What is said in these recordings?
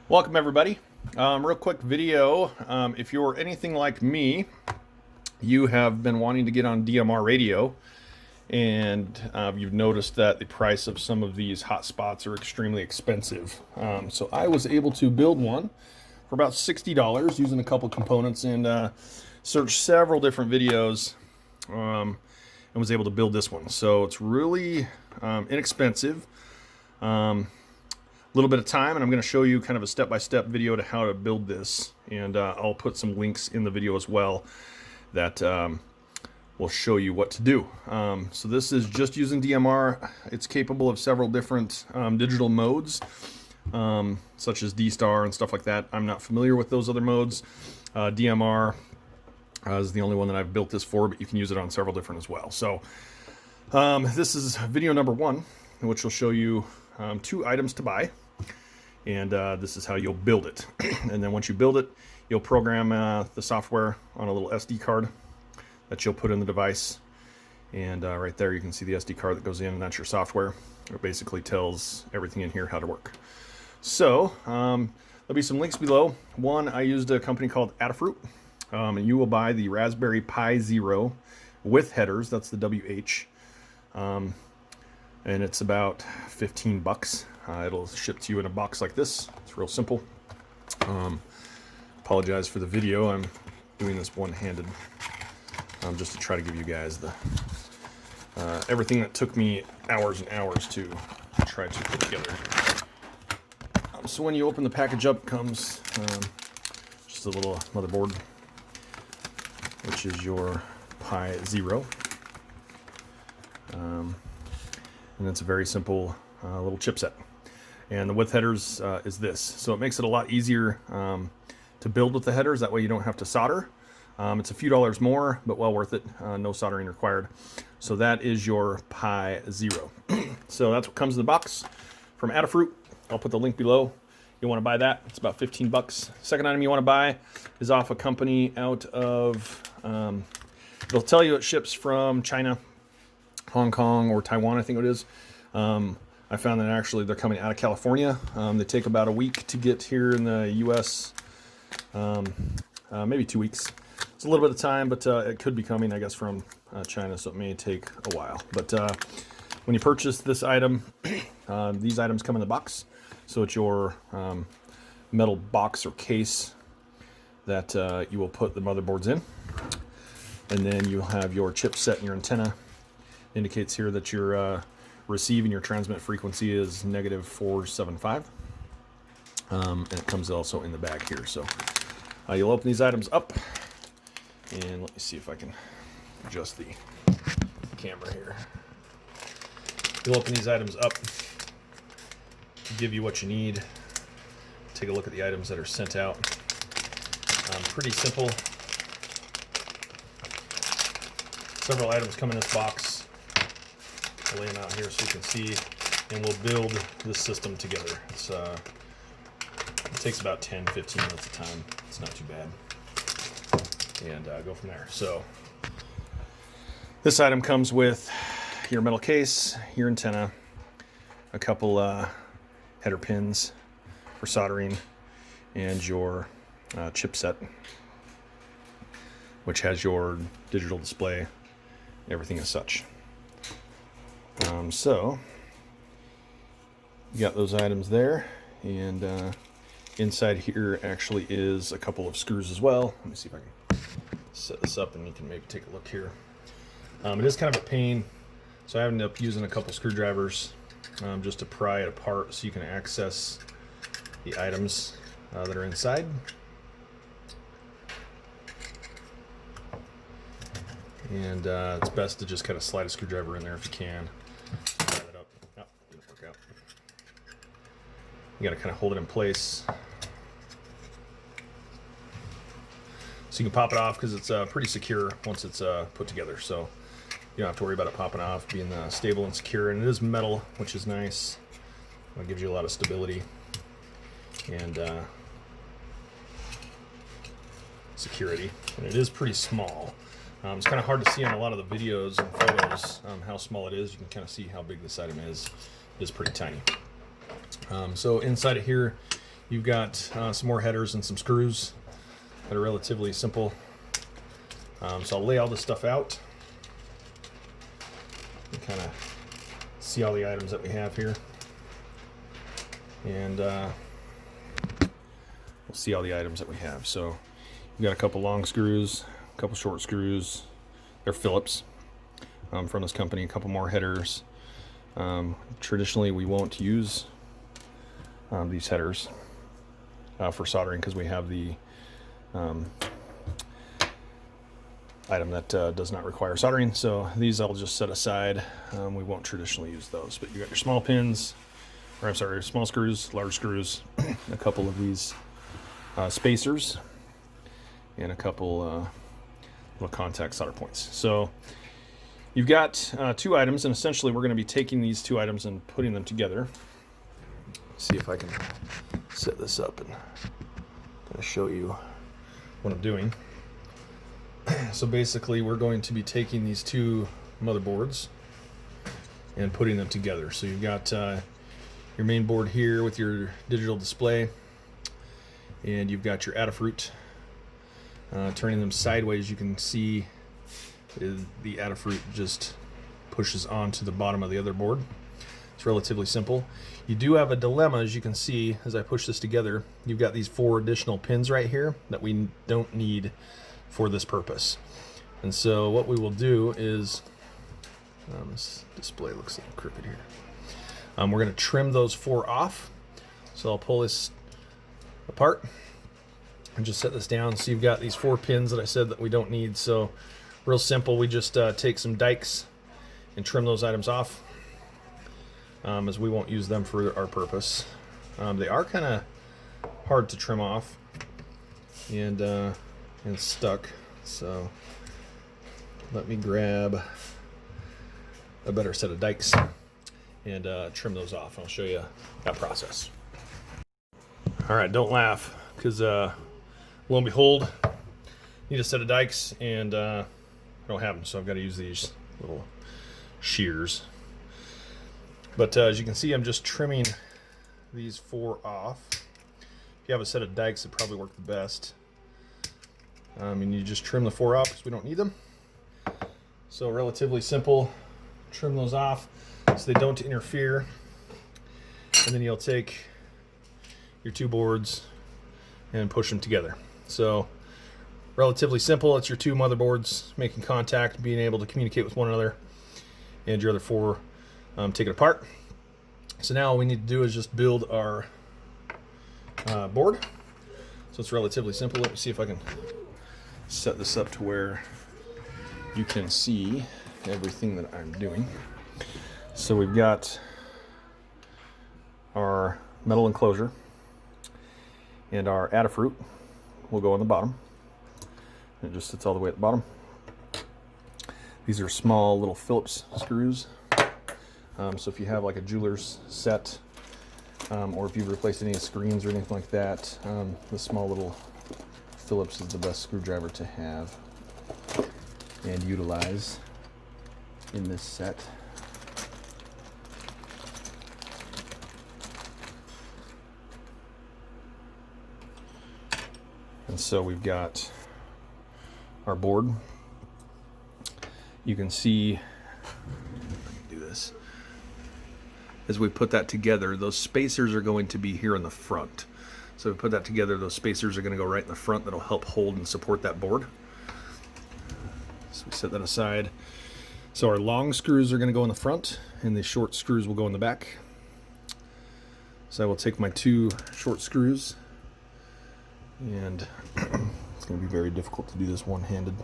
Welcome everybody. Real quick video. If you're anything like me, you have been wanting to get on DMR radio, and you've noticed that the price of some of these hotspots are extremely expensive. So I was able to build one for about $60 using a couple components and searched several different videos and was able to build this one. So it's really inexpensive. Little bit of time, and I'm going to show you kind of a step-by-step video to how to build this, and I'll put some links in the video as well that will show you what to do. So this is just using DMR. It's capable of several different digital modes, such as D-Star and stuff like that. I'm not familiar with those other modes. DMR is the only one that I've built this for, but you can use it on several different as well. So this is video number 1, in which will show you 2 items to buy. And this is how you'll build it. And then once you build it, you'll program the software on a little SD card that you'll put in the device. And right there you can see the SD card that goes in, and that's your software. It basically tells everything in here how to work. So there'll be some links below. One, I used a company called Adafruit. And you will buy the Raspberry Pi Zero with headers. That's the WH. And it's about 15 bucks. It'll ship to you in a box like this. It's real simple. Apologize for the video. I'm doing this one-handed just to try to give you guys the everything that took me hours and hours to try to put together. So when you open the package up, comes just a little motherboard, which is your Pi Zero. And it's a very simple little chipset. And the with headers is this. So it makes it a lot easier to build with the headers. That way you don't have to solder. It's a few dollars more, but well worth it. No soldering required. So that is your Pi Zero. So that's what comes in the box from Adafruit. I'll put the link below. You want to buy that. It's about 15 bucks. Second item you want to buy is off a company out of, it'll tell you it ships from China, Hong Kong, or Taiwan, I think it is. I found that actually they're coming out of California. They take about a week to get here in the US, maybe 2 weeks. It's a little bit of time, but it could be coming, I guess, from China, so it may take a while. But when you purchase this item, these items come in the box. So it's your metal box or case that you will put the motherboards in. And then you'll have your chipset and your antenna. Indicates here that your receive and your transmit frequency is -475. And it comes also in the bag here. So you'll open these items up, and let me see if I can adjust the camera here. You'll open these items up to give you what you need. Take a look at the items that are sent out. Pretty simple. Several items come in this box. I'll lay them out here so you can see, and we'll build this system together. It takes about 10-15 minutes of time. It's not too bad. And go from there. So this item comes with your metal case, your antenna, a couple header pins for soldering, and your chipset, which has your digital display, everything as such. So you got those items there, and inside here actually is a couple of screws as well. Let me see if I can set this up and you can maybe take a look here. It is kind of a pain, so I ended up using a couple screwdrivers just to pry it apart so you can access the items that are inside. And it's best to just kind of slide a screwdriver in there if you can. Pry that up. Oh, didn't work out. You got to kind of hold it in place so you can pop it off, because it's pretty secure once it's put together. So you don't have to worry about it popping off, being stable and secure. And it is metal, which is nice. It gives you a lot of stability and security. And it is pretty small. It's kind of hard to see on a lot of the videos and photos how small it is. You can kind of see how big this item is. It is pretty tiny. So inside of here, you've got some more headers and some screws that are relatively simple. So I'll lay all this stuff out and kind of see all the items that we have here. And we'll see all the items that we have. So you've got a couple long screws, a couple short screws. They're Phillips from this company, a couple more headers. Traditionally, we won't use these headers for soldering because we have the item that does not require soldering. So these I'll just set aside. We won't traditionally use those, but you got your small pins, or I'm sorry, small screws, large screws, a couple of these spacers, and a couple little contact solder points. So you've got two items, and essentially we're going to be taking these two items and putting them together. See if I can set this up and kind of show you what I'm doing. So basically we're going to be taking these two motherboards and putting them together. So you've got your main board here with your digital display, and you've got your Adafruit. Turning them sideways, you can see the Adafruit just pushes onto the bottom of the other board. It's relatively simple. You do have a dilemma, as you can see as I push this together. You've got these 4 additional pins right here that we don't need for this purpose. And so what we will do is, this display looks a little crooked here. We're going to trim those 4 off. So I'll pull this apart and just set this down. So you've got these 4 pins that I said that we don't need. So real simple, we just take some dikes and trim those items off, as we won't use them for our purpose. They are kind of hard to trim off and stuck. So let me grab a better set of dikes and trim those off. I'll show you that process. All right, don't laugh, because lo and behold, need a set of dikes, and I don't have them, so I've got to use these little shears. But as you can see, I'm just trimming these 4 off. If you have a set of dikes, it probably work the best. And you just trim the 4 off because we don't need them. So relatively simple. Trim those off so they don't interfere. And then you'll take your 2 boards and push them together. So relatively simple. It's your 2 motherboards making contact, being able to communicate with one another, and your other 4 take it apart. So now all we need to do is just build our board. So it's relatively simple. Let me see if I can set this up to where you can see everything that I'm doing. So we've got our metal enclosure, and our Adafruit will go on the bottom. It just sits all the way at the bottom. These are small little Phillips screws. So if you have like a jeweler's set, or if you've replaced any screens or anything like that, the small little Phillips is the best screwdriver to have and utilize in this set. And so we've got our board. You can see, do this. As we put that together, those spacers are going to be here in the front. So we put that together, those spacers are going to go right in the front. That'll help hold and support that board. So we set that aside. So our long screws are going to go in the front, and the short screws will go in the back. So I will take my 2 short screws, and it's going to be very difficult to do this one-handed.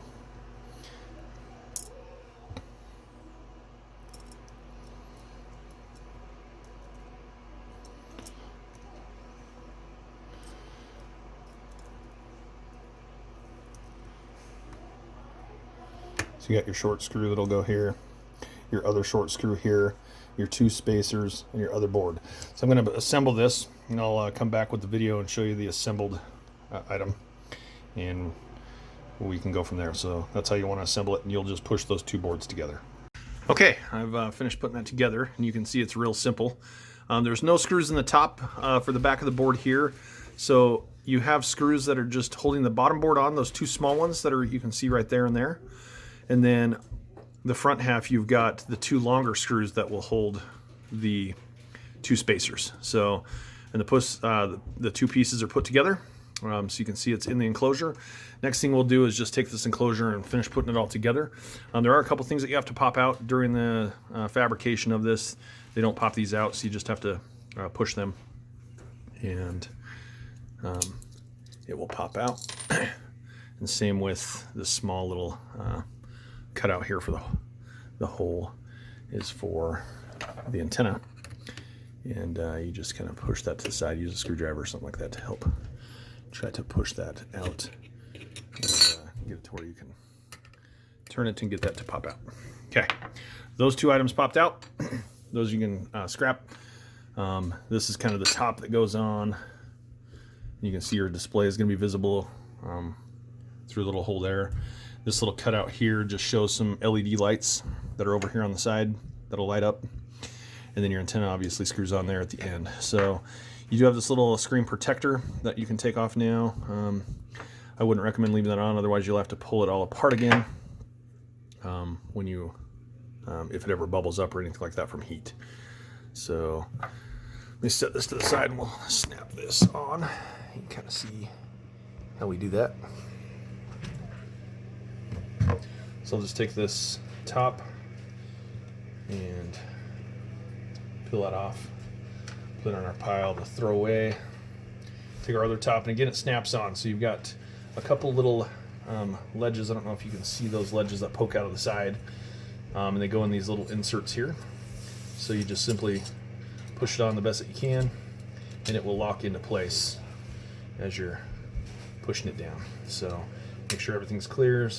So you got your short screw that'll go here, your other short screw here, your 2 spacers, and your other board. So I'm going to assemble this, and I'll come back with the video and show you the assembled item, and we can go from there. So that's how you want to assemble it, and you'll just push those 2 boards together. Okay, I've finished putting that together, and you can see it's real simple. There's no screws in the top for the back of the board here. So you have screws that are just holding the bottom board on, those two small ones that are, you can see right there and there. And then the front half, you've got the two longer screws that will hold the two spacers. So, and the two pieces are put together. So you can see it's in the enclosure. Next thing we'll do is just take this enclosure and finish putting it all together. There are a couple things that you have to pop out during the fabrication of this. They don't pop these out, so you just have to push them, and it will pop out. And same with this small little cutout here for the hole is for the antenna. And you just kind of push that to the side, use a screwdriver or something like that to help try to push that out and get it to where you can turn it and get that to pop out. Okay, those two items popped out. Those you can scrap. This is kind of the top that goes on. You can see your display is going to be visible through a little hole there. This little cutout here just shows some LED lights that are over here on the side that'll light up. And then your antenna obviously screws on there at the end. So you do have this little screen protector that you can take off now. I wouldn't recommend leaving that on, otherwise you'll have to pull it all apart again when you, if it ever bubbles up or anything like that from heat. So let me set this to the side and we'll snap this on. You can kind of see how we do that. So I'll just take this top and peel that off, put it on our pile to throw away. Take our other top, and again it snaps on. So you've got a couple little ledges. I don't know if you can see those ledges that poke out of the side, and they go in these little inserts here. So you just simply push it on the best that you can, and it will lock into place as you're pushing it down. So make sure everything's clear.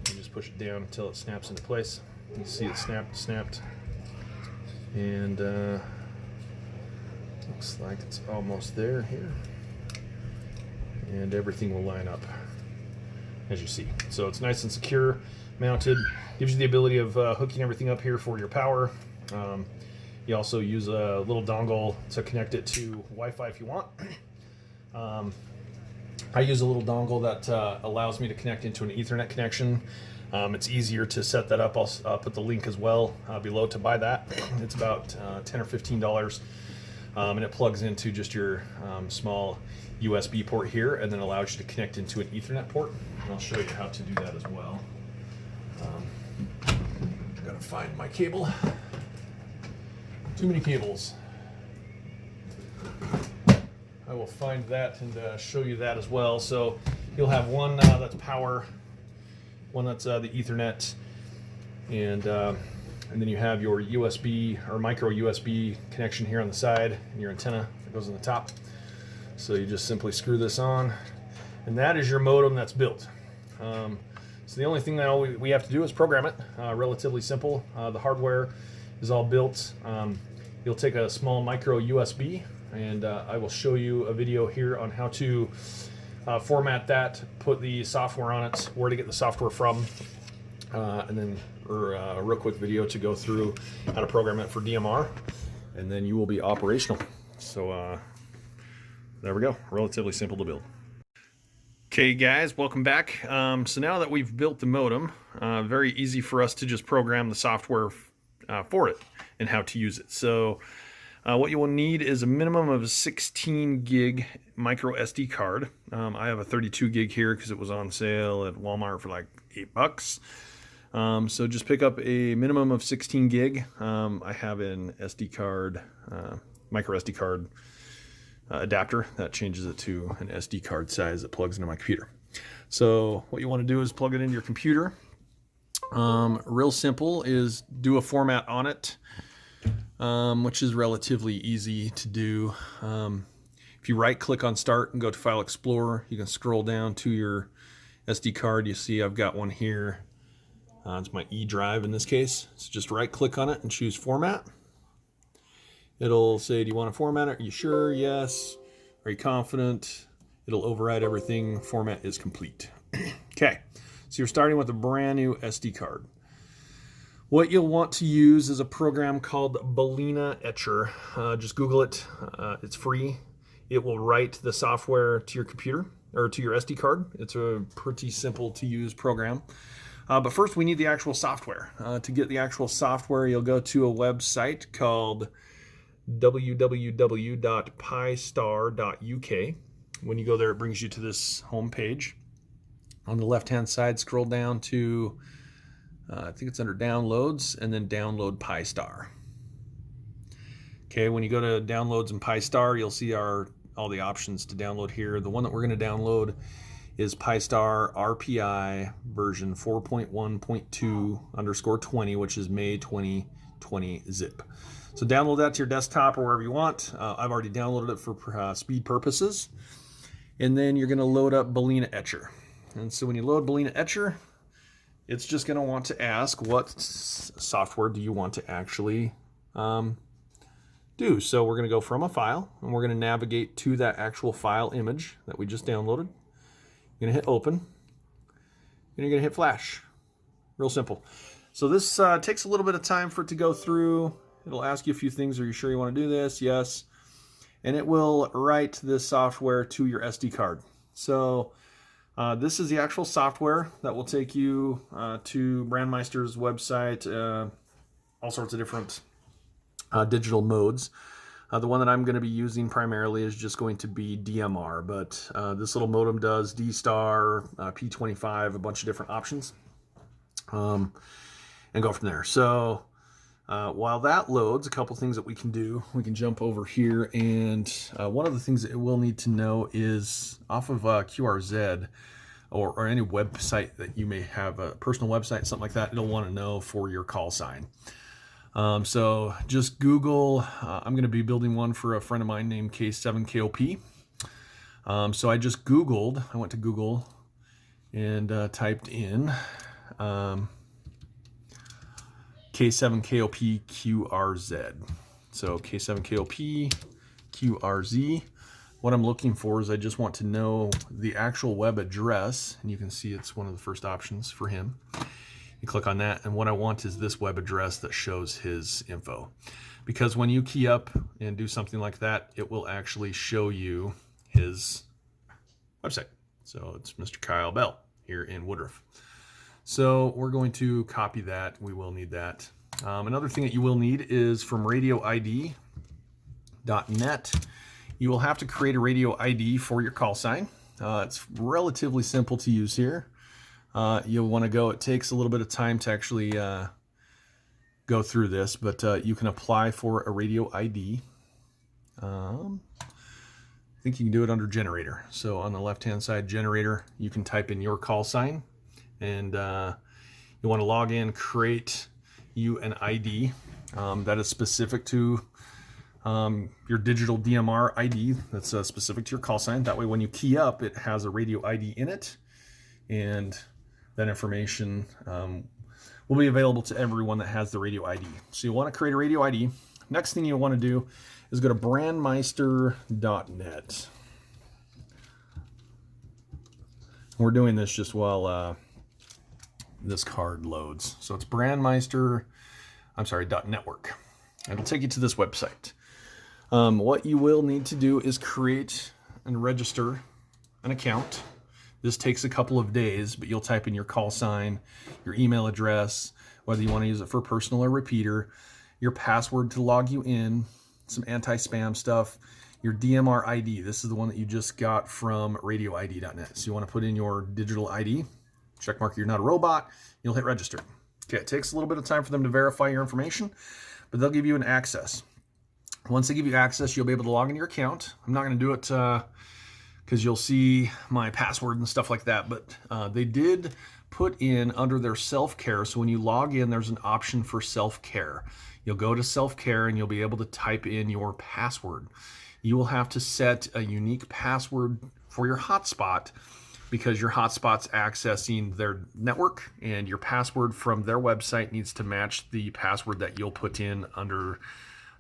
You just push it down until it snaps into place. You see it snapped. And looks like it's almost there here. And everything will line up as you see. So it's nice and secure, mounted. Gives you the ability of hooking everything up here for your power. You also use a little dongle to connect it to Wi-Fi if you want. I use a little dongle that allows me to connect into an Ethernet connection. It's easier to set that up. I'll put the link as well below to buy that. It's about $10 or $15, and it plugs into just your small USB port here, and then allows you to connect into an Ethernet port. And I'll show you how to do that as well. I'm gonna find my cable. Too many cables. I will find that and show you that as well. So you'll have one that's power, one that's the Ethernet, and then you have your USB or micro USB connection here on the side, and your antenna that goes on the top. So you just simply screw this on, and that is your modem that's built. So the only thing that we have to do is program it. Relatively simple. The hardware is all built. You'll take a small micro USB, and I will show you a video here on how to format that, put the software on it, where to get the software from, and then a real quick video to go through how to program it for DMR, and then you will be operational. So there we go, relatively simple to build. Okay guys, welcome back. So now that we've built the modem, very easy for us to just program the software for it and how to use it. So what you will need is a minimum of a 16 gig micro SD card. I have a 32 gig here because it was on sale at Walmart for like $8. So just pick up a minimum of 16 gig. I have an SD card, micro SD card adapter that changes it to an SD card size that plugs into my computer. So what you want to do is plug it into your computer. Real simple is do a format on it, which is relatively easy to do. If you right click on start and go to File Explorer, you can scroll down to your SD card. You see I've got one here. It's my E drive in this case. So just right click on it and choose format. It'll say, do you want to format it? Are you sure? Yes. Are you confident? It'll override everything. Format is complete. Okay, so you're starting with a brand new SD card. What you'll want to use is a program called Balena Etcher. Just Google it. It's free. it will write the software to your computer or to your SD card. It's a pretty simple to use program. But first we need the actual software. To get the actual software, you'll go to a website called www.pistar.uk. When you go there, it brings you to this home page. On the left-hand side, scroll down to, I think it's under Downloads, and then Download Pistar. Okay, when you go to Downloads and Pistar, you'll see all the options to download here. The one that we're going to download is Pistar RPI version 4.1.2_20, which is May 2020 zip. So download that to your desktop or wherever you want. I've already downloaded it for speed purposes. And then you're going to load up Balena Etcher. And so when you load Balena Etcher, it's just going to want to ask what software do you want to actually do. So we're going to go from a file, and we're going to navigate to that actual file image that we just downloaded. You're going to hit open, and you're going to hit flash. Real simple. So this takes a little bit of time for it to go through. It'll ask you a few things. Are you sure you want to do this? Yes. And it will write this software to your SD card. So this is the actual software that will take you to Brandmeister's website, all sorts of different digital modes. The one that I'm going to be using primarily is just going to be DMR, but this little modem does D-Star, P25, a bunch of different options, and go from there. So while that loads, a couple things that we can do, we can jump over here, and one of the things that it will need to know is off of QRZ or any website that you may have, a personal website, something like that, it'll want to know for your call sign. So just Google, I'm going to be building one for a friend of mine named K7KOP. So I just Googled, I went to Google and typed in K7KOP QRZ. So K7KOP QRZ. What I'm looking for is I just want to know the actual web address, and you can see it's one of the first options for him. You click on that, and what I want is this web address that shows his info. Because when you key up and do something like that, it will actually show you his website. So it's Mr. Kyle Bell here in Woodruff. So we're going to copy that. We will need that. Another thing that you will need is from radioid.net. You will have to create a radio ID for your call sign. It's relatively simple to use here. You'll want to go, it takes a little bit of time to actually go through this, but you can apply for a radio ID. I think you can do it under generator. So on the left-hand side, generator, you can type in your call sign, and you want to log in, create you an ID that is specific to your digital DMR ID that's specific to your call sign. That way when you key up, it has a radio ID in it, and that information will be available to everyone that has the radio ID. So you want to create a radio ID. Next thing you want to do is go to brandmeister.net. We're doing this just while this card loads. So it's .network. It'll take you to this website. What you will need to do is create and register an account. This takes a couple of days, but you'll type in your call sign, your email address, whether you want to use it for personal or repeater, your password to log you in, some anti-spam stuff, your DMR ID. This is the one that you just got from radioid.net. So you want to put in your digital ID, check mark you're not a robot, you'll hit register. Okay, it takes a little bit of time for them to verify your information, but they'll give you an access. Once they give you access, you'll be able to log into your account. I'm not going to do it because you'll see my password and stuff like that, but they did put in under their self-care. So when you log in, there's an option for self-care. You'll go to self-care and you'll be able to type in your password. You will have to set a unique password for your hotspot because your hotspot's accessing their network, and your password from their website needs to match the password that you'll put in under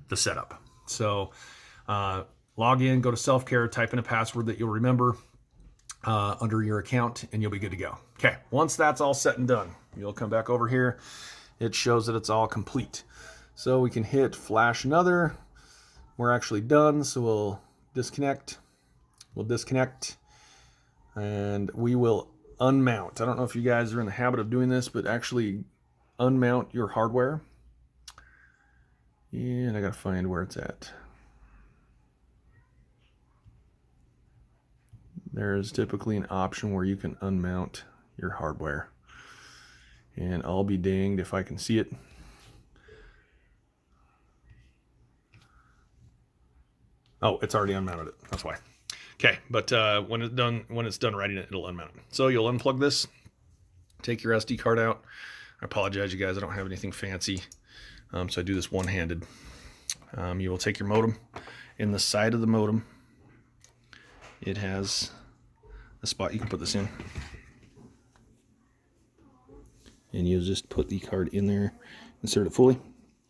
the setup. So log in, go to self-care, type in a password that you'll remember under your account, and you'll be good to go. Okay, once that's all set and done, you'll come back over here. It shows that it's all complete. So we can hit flash another. We're actually done, so we'll disconnect. We'll disconnect and we will unmount. I don't know if you guys are in the habit of doing this, but actually unmount your hardware. And I gotta find where it's at. There's typically an option where you can unmount your hardware. And I'll be danged if I can see it. Oh, it's already unmounted it. That's why. Okay, but when it's done writing it, it'll unmount it. So you'll unplug this, take your SD card out. I apologize, you guys. I don't have anything fancy, so I do this one-handed. You will take your modem. In the side of the modem, it has a spot you can put this in. And you'll just put the card in there, insert it fully, and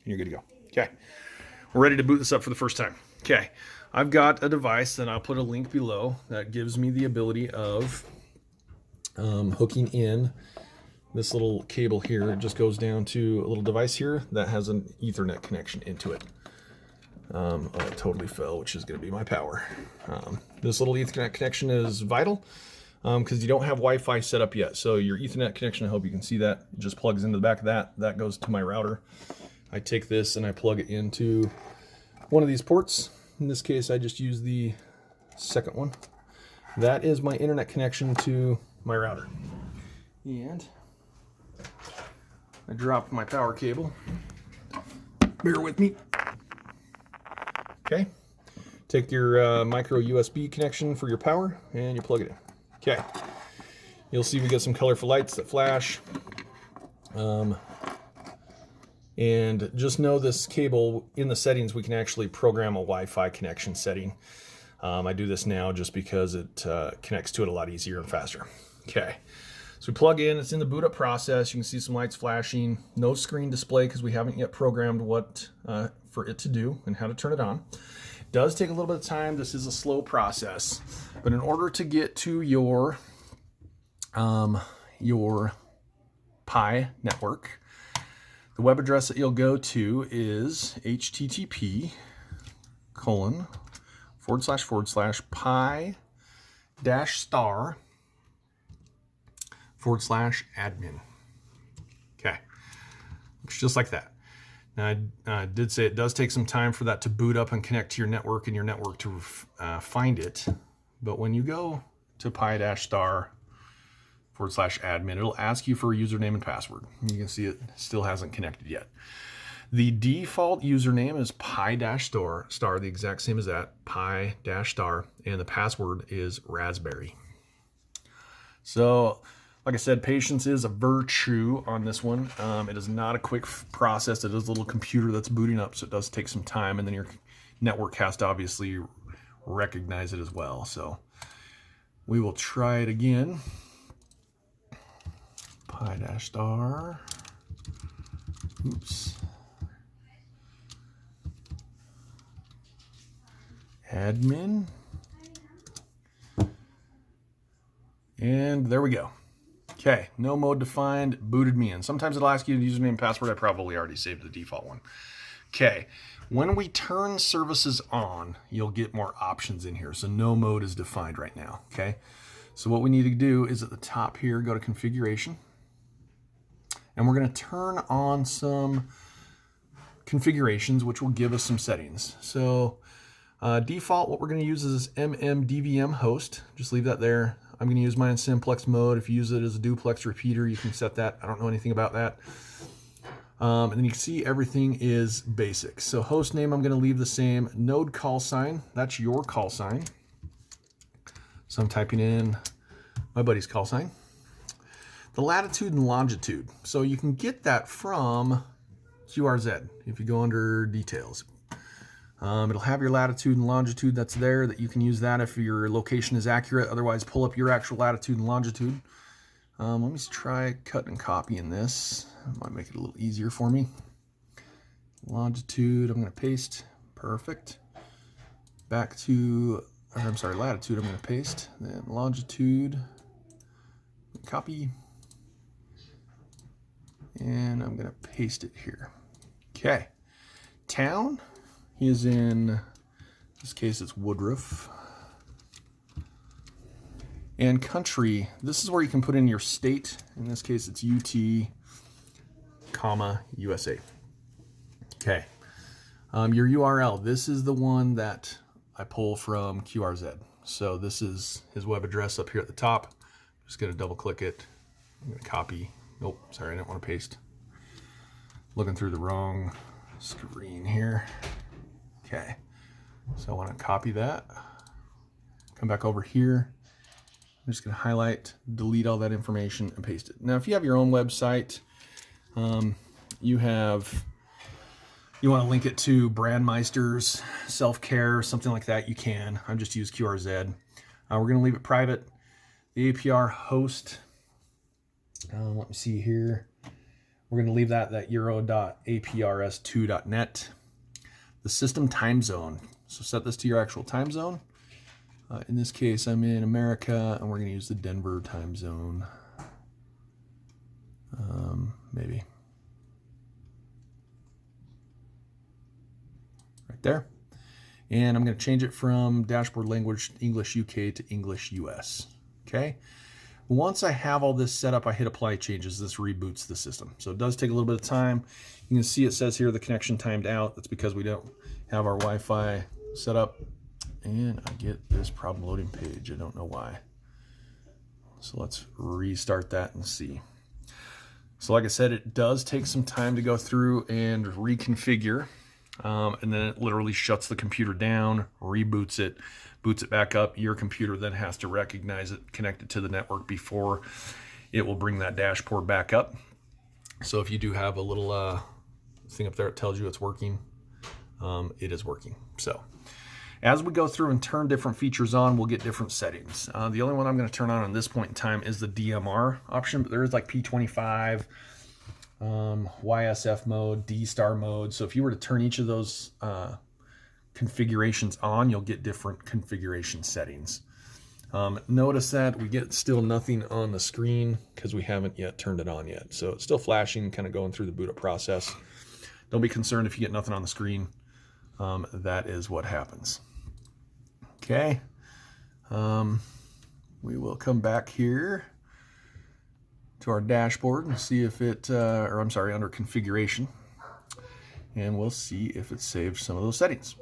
you're good to go. Okay, we're ready to boot this up for the first time. Okay, I've got a device that I'll put a link below that gives me the ability of hooking in this little cable here. It just goes down to a little device here that has an Ethernet connection into it. Oh, it totally fell, which is going to be my power. This little Ethernet connection is vital because you don't have Wi-Fi set up yet. So your Ethernet connection, I hope you can see that, it just plugs into the back of that. That goes to my router. I take this and I plug it into one of these ports. In this case, I just use the second one. That is my internet connection to my router. And I dropped my power cable. Bear with me. Okay, take your micro USB connection for your power and you plug it in. Okay, you'll see we got some colorful lights that flash. And just know this cable, in the settings, we can actually program a Wi-Fi connection setting. I do this now just because it connects to it a lot easier and faster. Okay, so we plug in, it's in the boot up process. You can see some lights flashing, no screen display because we haven't yet programmed what for it to do and how to turn it on. It does take a little bit of time. This is a slow process, but in order to get to your Pi network, the web address that you'll go to is http://pi-star/admin. Okay, looks just like that. Now, I did say it does take some time for that to boot up and connect to your network and your network to find it. But when you go to pi-star/admin, it'll ask you for a username and password. You can see it still hasn't connected yet. The default username is pi-star, the exact same as that, pi-star, and the password is raspberry. So, like I said, patience is a virtue on this one. It is not a quick process. It is a little computer that's booting up, so it does take some time, and then your network has to obviously recognize it as well. So we will try it again. Pi-star. Oops. Admin. And there we go. Okay, no mode defined, booted me in. Sometimes it'll ask you the username and password. I probably already saved the default one. Okay, when we turn services on, you'll get more options in here. So no mode is defined right now, okay? So what we need to do is at the top here, go to configuration. And we're gonna turn on some configurations, which will give us some settings. So default, what we're gonna use is this DMR host. Just leave that there. I'm going to use mine in simplex mode. If you use it as a duplex repeater, you can set that. I don't know anything about that. And then you can see everything is basic. So host name, I'm going to leave the same. Node call sign, that's your call sign. So I'm typing in my buddy's call sign. The latitude and longitude. So you can get that from QRZ if you go under details. It'll have your latitude and longitude that's there, that you can use that if your location is accurate. Otherwise, pull up your actual latitude and longitude. Let me try cut and copying this. It might make it a little easier for me. Longitude, I'm going to paste. Perfect. Back to, I'm sorry, latitude, I'm going to paste. Then longitude, copy. And I'm going to paste it here. Okay. Town. He is in this case, it's Woodruff. And country, this is where you can put in your state. In this case, it's UT, comma, USA. Okay. Your URL, this is the one that I pull from QRZ. So this is his web address up here at the top. I'm just gonna double click it. I'm gonna copy. Nope, sorry, I didn't want to paste. Looking through the wrong screen here. Okay, so I want to copy that. Come back over here. I'm just going to highlight, delete all that information, and paste it. Now, if you have your own website, you want to link it to Brandmeister's Self-Care, something like that, you can. I just use QRZ. We're going to leave it private. The APR host, let me see here. We're going to leave that euro.aprs2.net. The system time zone. So set this to your actual time zone. In this case, I'm in America, and we're going to use the Denver time zone. Maybe. Right there. And I'm going to change it from dashboard language English UK to English US. Okay. Once I have all this set up, I hit apply changes. This reboots the system. So it does take a little bit of time. You can see it says here the connection timed out. That's because we don't have our Wi-Fi set up. And I get this problem loading page. I don't know why. So let's restart that and see. So like I said, it does take some time to go through and reconfigure. And then it literally shuts the computer down, reboots it, boots it back up. Your computer then has to recognize it, connect it to the network before it will bring that dashboard back up. So if you do have a little thing up there that tells you it's working, it is working. So as we go through and turn different features on, we'll get different settings. The only one I'm going to turn on this point in time is the DMR option, but there is like P25, YSF mode, D-Star mode. So if you were to turn each of those configurations on, you'll get different configuration settings. Notice that we get still nothing on the screen because we haven't yet turned it on yet. So it's still flashing, kind of going through the boot up process. Don't be concerned if you get nothing on the screen. That is what happens. Okay. We will come back here to our dashboard and see if it, under configuration, and we'll see if it saved some of those settings.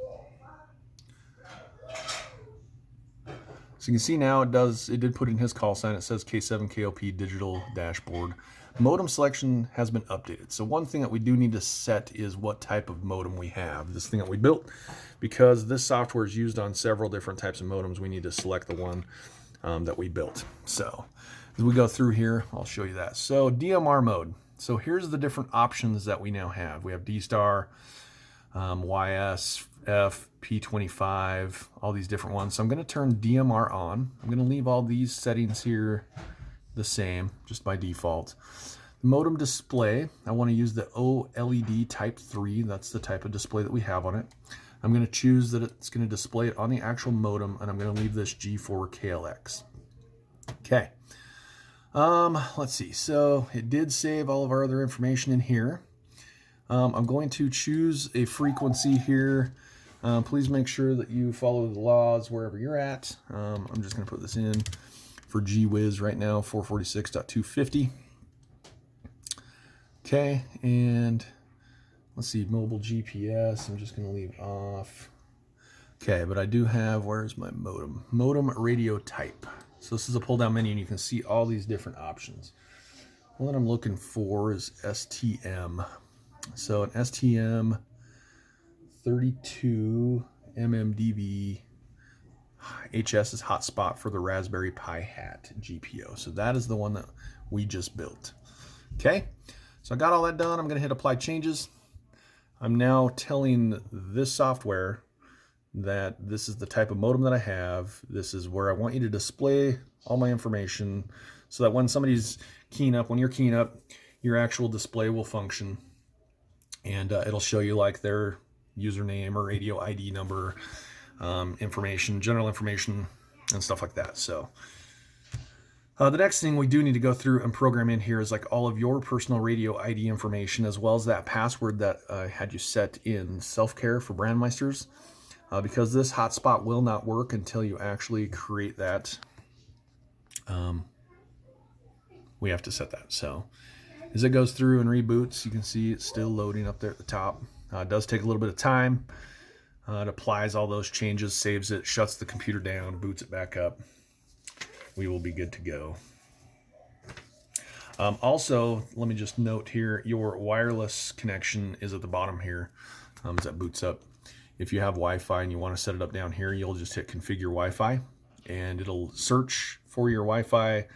So you can see now it did put in his call sign. It says K7KOP digital dashboard. Modem selection has been updated. So one thing that we do need to set is what type of modem we have. This thing that we built, because this software is used on several different types of modems, we need to select the one that we built. So as we go through here, I'll show you that. So DMR mode. So here's the different options that we now have. We have D-Star, YS, F, P25, all these different ones. So I'm going to turn DMR on. I'm going to leave all these settings here the same, just by default. The modem display, I want to use the OLED type 3. That's the type of display that we have on it. I'm going to choose that it's going to display it on the actual modem, and I'm going to leave this G4KLX. Okay. Let's see. So it did save all of our other information in here. I'm going to choose a frequency here. Please make sure that you follow the laws wherever you're at. I'm just going to put this in for GWiz right now, 446.250. Okay, and let's see, mobile GPS, I'm just going to leave off. Okay, but I do have, where's my modem? Modem radio type. So this is a pull-down menu, and you can see all these different options. One that I'm looking for is STM. So an STM 32 MMDB HS is hotspot for the Raspberry Pi Hat GPO. So that is the one that we just built. Okay, so I got all that done. I'm going to hit apply changes. I'm now telling this software that this is the type of modem that I have. This is where I want you to display all my information so that when somebody's keying up, when you're keying up, your actual display will function. And it'll show you like their username or radio ID number, information, general information, and stuff like that. So the next thing we do need to go through and program in here is like all of your personal radio ID information, as well as that password that I had you set in Self-Care for Brandmeisters, because this hotspot will not work until you actually create that we have to set that. So as it goes through and reboots, you can see it's still loading up there at the top. It does take a little bit of time. It applies all those changes, saves it, shuts the computer down, boots it back up. We will be good to go. Also, let me just note here, your wireless connection is at the bottom here as that boots up. If you have Wi-Fi and you want to set it up down here, you'll just hit configure Wi-Fi and it'll search for your Wi-Fi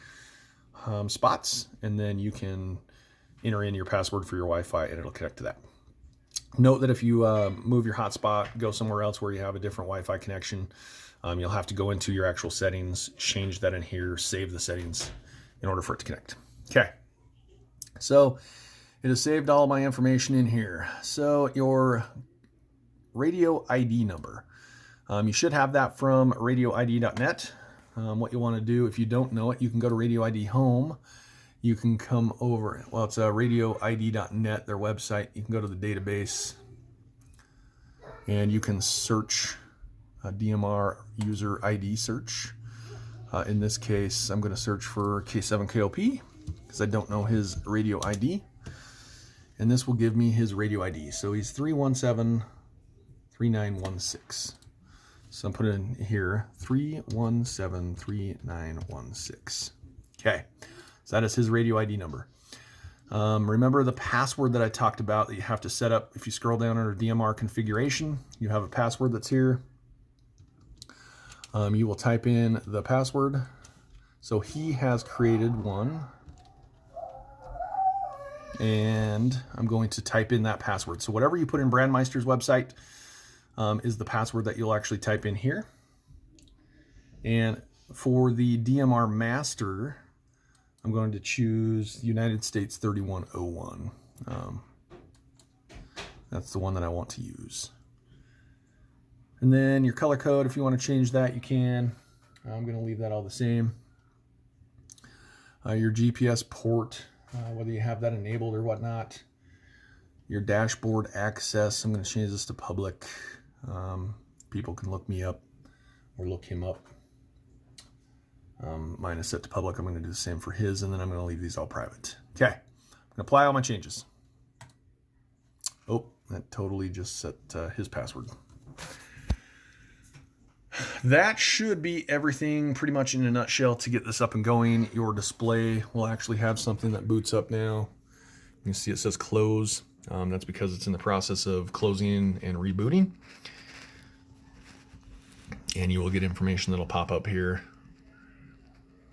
spots, and then you can enter in your password for your Wi-Fi and it'll connect to that. Note that if you move your hotspot, go somewhere else where you have a different Wi-Fi connection, you'll have to go into your actual settings, change that in here, save the settings in order for it to connect. Okay, so it has saved all my information in here. So your radio ID number, you should have that from radioid.net. What you want to do, if you don't know it, you can go to Radio ID Home. You can come over, well, it's radioid.net, their website. You can go to the database and you can search DMR user ID search. In this case, I'm going to search for K7KOP because I don't know his radio ID. And this will give me his radio ID. So he's 3173916. So I'm putting in here 3173916. Okay, so that is his radio ID number. Remember the password that I talked about that you have to set up. If you scroll down under DMR configuration, you have a password that's here. You will type in the password. So he has created one. And I'm going to type in that password. So whatever you put in Brandmeister's website is the password that you'll actually type in here. And for the DMR master, I'm going to choose United States 3101. That's the one that I want to use. And then your color code, if you want to change that, you can. I'm going to leave that all the same. Your GPS port, whether you have that enabled or whatnot. Your dashboard access, I'm going to change this to public. People can look me up or look him up. Mine is set to public. I'm going to do the same for his, and then I'm going to leave these all private. Okay, I'm going to apply all my changes. Oh, that totally just set his password. That should be everything pretty much in a nutshell to get this up and going. Your display will actually have something that boots up now. You can see it says close. That's because it's in the process of closing and rebooting. And you will get information that'll pop up here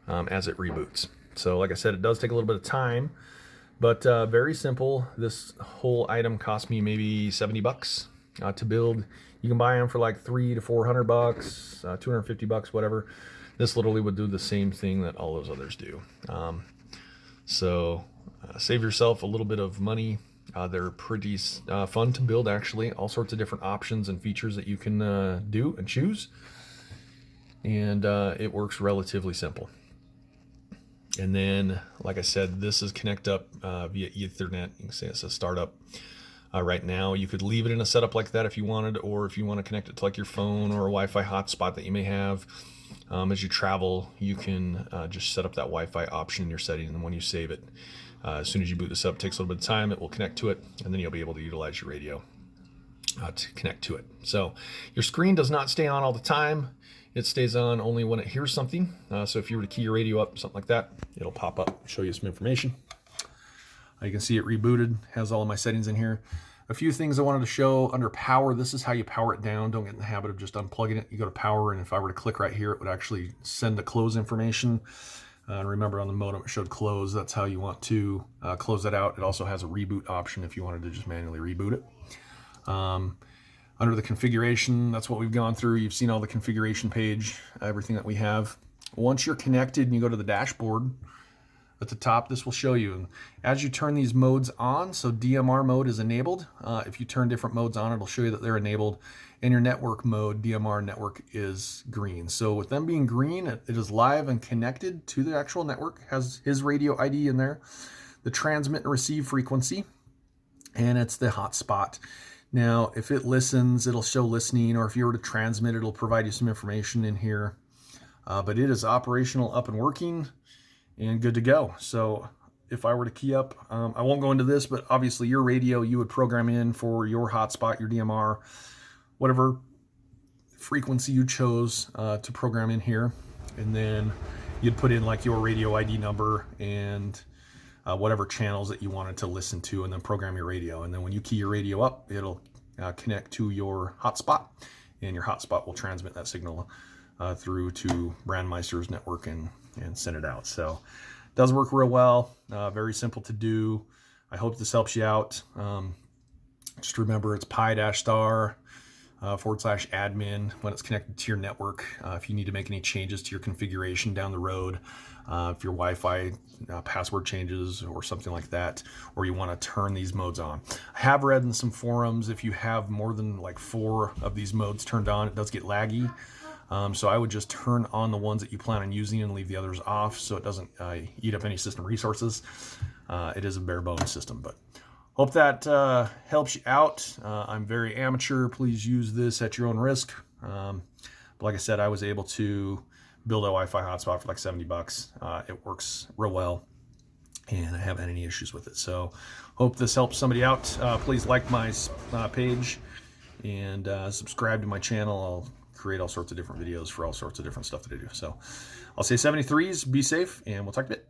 as it reboots. So like I said, it does take a little bit of time, but very simple. This whole item cost me maybe 70 bucks to build. You can buy them for like $300 to $400, 250 bucks, whatever. This literally would do the same thing that all those others do. So save yourself a little bit of money. They're pretty fun to build, actually. All sorts of different options and features that you can do and choose. And it works relatively simple. And then, like I said, this is connect up via Ethernet. You can say it's a startup. Right now, you could leave it in a setup like that if you wanted, or if you want to connect it to like your phone or a Wi-Fi hotspot that you may have. As you travel, you can just set up that Wi-Fi option in your setting, and then when you save it, as soon as you boot this up, it takes a little bit of time, it will connect to it, and then you'll be able to utilize your radio to connect to it. So your screen does not stay on all the time. It stays on only when it hears something. So if you were to key your radio up, something like that, it'll pop up, show you some information. You can see it rebooted, has all of my settings in here. A few things I wanted to show under power. This is how you power it down. Don't get in the habit of just unplugging it. You go to power, and if I were to click right here, it would actually send the close information. And remember on the modem, it showed close. That's how you want to close that out. It also has a reboot option if you wanted to just manually reboot it. Under the configuration, that's what we've gone through. You've seen all the configuration page, everything that we have. Once you're connected and you go to the dashboard, at the top, this will show you. And as you turn these modes on, so DMR mode is enabled. If you turn different modes on, it'll show you that they're enabled. And your network mode, DMR network, is green. So with them being green, it is live and connected to the actual network. Has his radio ID in there, the transmit and receive frequency, and it's the hotspot. Now, if it listens, it'll show listening, or if you were to transmit, it'll provide you some information in here. but it is operational, up and working, and good to go. So if I were to key up, I won't go into this, but obviously your radio you would program in for your hotspot, your DMR, whatever frequency you chose to program in here, and then you'd put in like your radio ID number and whatever channels that you wanted to listen to, and then program your radio. And then when you key your radio up, it'll connect to your hotspot, and your hotspot will transmit that signal through to Brandmeister's network and send it out. So it does work real well, very simple to do. I hope this helps you out. Just remember, it's pi-star /admin when it's connected to your network. If you need to make any changes to your configuration down the road, if your Wi-Fi password changes or something like that, or you want to turn these modes on. I have read in some forums, if you have more than like 4 of these modes turned on, it does get laggy. So I would just turn on the ones that you plan on using and leave the others off, so it doesn't eat up any system resources. It is a bare bones system, but hope that helps you out. I'm very amateur. Please use this at your own risk. But like I said, I was able to build a Wi-Fi hotspot for like $70. It works real well, and I haven't had any issues with it. So hope this helps somebody out. Please like my page and subscribe to my channel. I'll create all sorts of different videos for all sorts of different stuff that I do. So I'll say 73s, be safe, and we'll talk a bit.